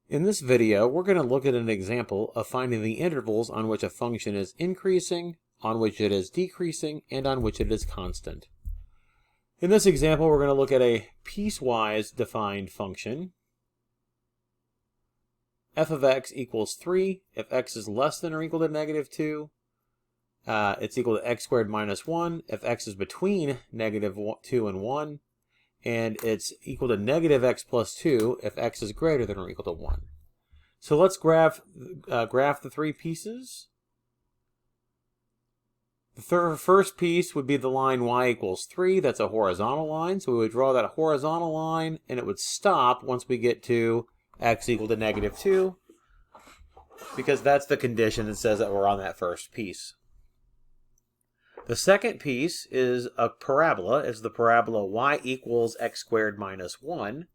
In this video, we're going to look at an example of finding the intervals on which a function is increasing, on which it is decreasing, and on which it is constant. In this example, we're going to look at a piecewise defined function. F of x equals 3. If x is less than or equal to negative 2, it's equal to x squared minus 1. If x is between negative 2 and 1, and it's equal to negative x plus 2 if x is greater than or equal to 1. So let's graph the three pieces. The first piece would be the line y equals 3. That's a horizontal line. So we would draw that horizontal line, and it would stop once we get to x equal to negative 2, because that's the condition that says that we're on that first piece. The second piece is a parabola. It's the parabola y equals x squared minus 1.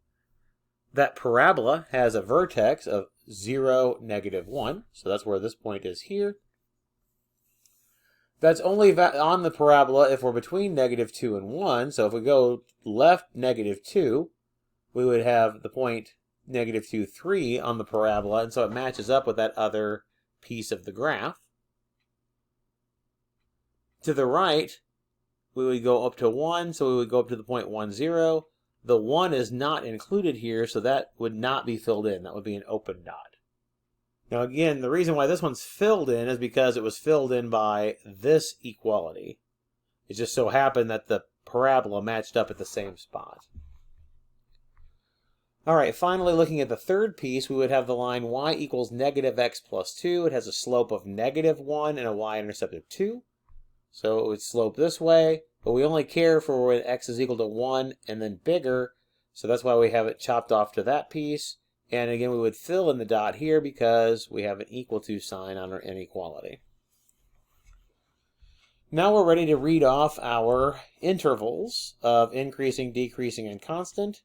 That parabola has a vertex of 0, negative 1. So that's where this point is here. That's only on the parabola if we're between negative 2 and 1. So if we go left negative 2, we would have the point negative 2, 3 on the parabola. And so it matches up with that other piece of the graph. To the right, we would go up to 1, so we would go up to the point 1, 0. The 1 is not included here, so that would not be filled in. That would be an open dot. Now again, the reason why this one's filled in is because it was filled in by this equality. It just so happened that the parabola matched up at the same spot. Alright, finally looking at the third piece, we would have the line y equals negative x plus 2. It has a slope of negative 1 and a y-intercept of 2. So it would slope this way, but we only care for when x is equal to 1 and then bigger, so that's why we have it chopped off to that piece. And again, we would fill in the dot here because we have an equal to sign on our inequality. Now we're ready to read off our intervals of increasing, decreasing, and constant.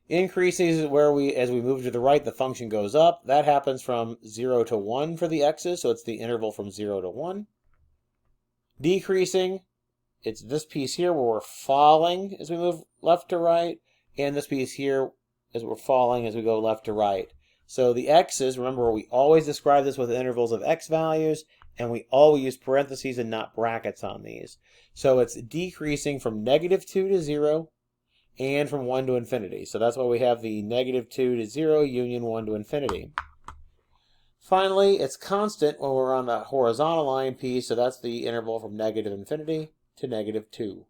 Increasing is where as we move to the right, the function goes up. That happens from 0 to 1 for the x's, so it's the interval from 0 to 1. Decreasing, it's this piece here where we're falling as we move left to right, and this piece here as we're falling as we go left to right. So the x's, remember, we always describe this with intervals of x values, and we always use parentheses and not brackets on these. So it's decreasing from negative 2 to 0 and from 1 to infinity. So that's why we have the negative 2 to 0 union 1 to infinity. Finally, it's constant when we're on the horizontal line piece, so that's the interval from negative infinity to negative 2.